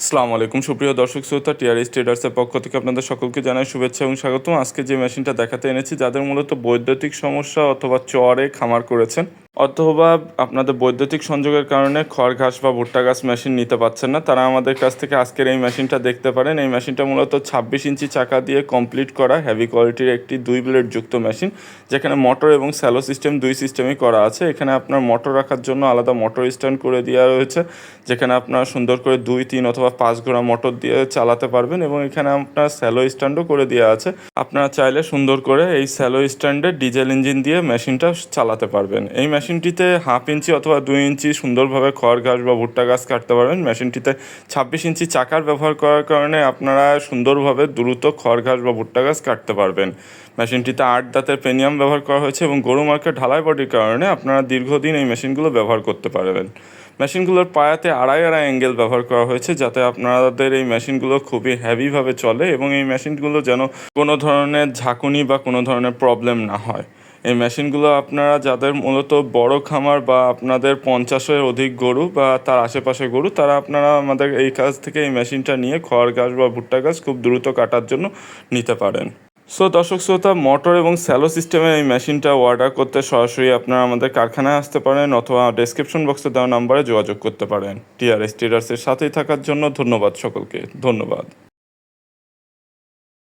আসসালামু আলাইকুম সুপ্রিয় দর্শক শ্রোতা, টিআরএস ট্রেডার্সের পক্ষ থেকে আপনাদের সকলকে জানাই শুভেচ্ছা এবং স্বাগতম। আজকে যে মেশিনটা দেখাতে এনেছি, যাদের মূলত বৈদ্যুতিক সমস্যা অথবা চরে খামার করেছেন অথবা আপনাদের বৈদ্যুতিক সংযোগের কারণে খড় ঘাস বা ভুট্টা গাছ মেশিন নিতে পারছেন না, তারা আমাদের কাছ থেকে আজকের এই মেশিনটা দেখতে পারেন। এই মেশিনটা মূলত 26 ইঞ্চি চাকা দিয়ে কমপ্লিট করা হেভি কোয়ালিটির একটি 2 ব্লেড যুক্ত মেশিন, যেখানে মোটর এবং স্যালো সিস্টেম দুই সিস্টেমই করা আছে। এখানে আপনার মোটর রাখার জন্য আলাদা মোটর স্ট্যান্ড করে দেওয়া রয়েছে, যেখানে আপনার সুন্দর করে 2, 3 অথবা 5 ঘোড়া মোটর দিয়ে চালাতে পারবেন, এবং এখানে আপনার স্যালো স্ট্যান্ডও করে দেওয়া আছে। আপনারা চাইলে সুন্দর করে এই স্যালো স্ট্যান্ডে ডিজেল ইঞ্জিন দিয়ে মেশিনটা চালাতে পারবেন। এই মেশিনটিতে 1/2 ইঞ্চি অথবা 2 ইঞ্চি সুন্দরভাবে খড় ঘাস বা ভুট্টা গাছ কাটতে পারবেন। মেশিনটিতে 26 ইঞ্চি চাকার ব্যবহার করার কারণে আপনারা সুন্দরভাবে দ্রুত খড় ঘাস বা ভুট্টা গাছ কাটতে পারবেন। মেশিনটিতে 8 দাঁতের পেনিয়াম ব্যবহার করা হয়েছে এবং গরু মার্কেট ঢালাই বডির কারণে আপনারা দীর্ঘদিন এই মেশিনগুলো ব্যবহার করতে পারবেন। মেশিনগুলোর পায়াতে আড়াই অ্যাঙ্গেল ব্যবহার করা হয়েছে, যাতে আপনাদের এই মেশিনগুলো খুবই হেভিভাবে চলে এবং এই মেশিনগুলো যেন কোনো ধরনের ঝাঁকুনি বা কোনো ধরনের প্রবলেম না হয়। এই মেশিনগুলো আপনারা যাদের মূলত বড় খামার বা আপনাদের 50-এর অধিক গরু বা তার আশেপাশে গরু, তারা আপনারা আমাদের এই কাছ থেকে এই মেশিনটা নিয়ে খড় ঘাস বা ভুট্টা গাছ খুব দ্রুত কাটার জন্য নিতে পারেন। দর্শক শ্রোতা, মোটর এবং স্যালো সিস্টেমের এই মেশিনটা অর্ডার করতে সরাসরি আপনারা আমাদের কারখানায় আসতে পারেন অথবা ডেসক্রিপশন বক্সে দেওয়া নাম্বারে যোগাযোগ করতে পারেন। টিআরএস ট্রেডার্সের সাথেই থাকার জন্য ধন্যবাদ সকলকে। ধন্যবাদ।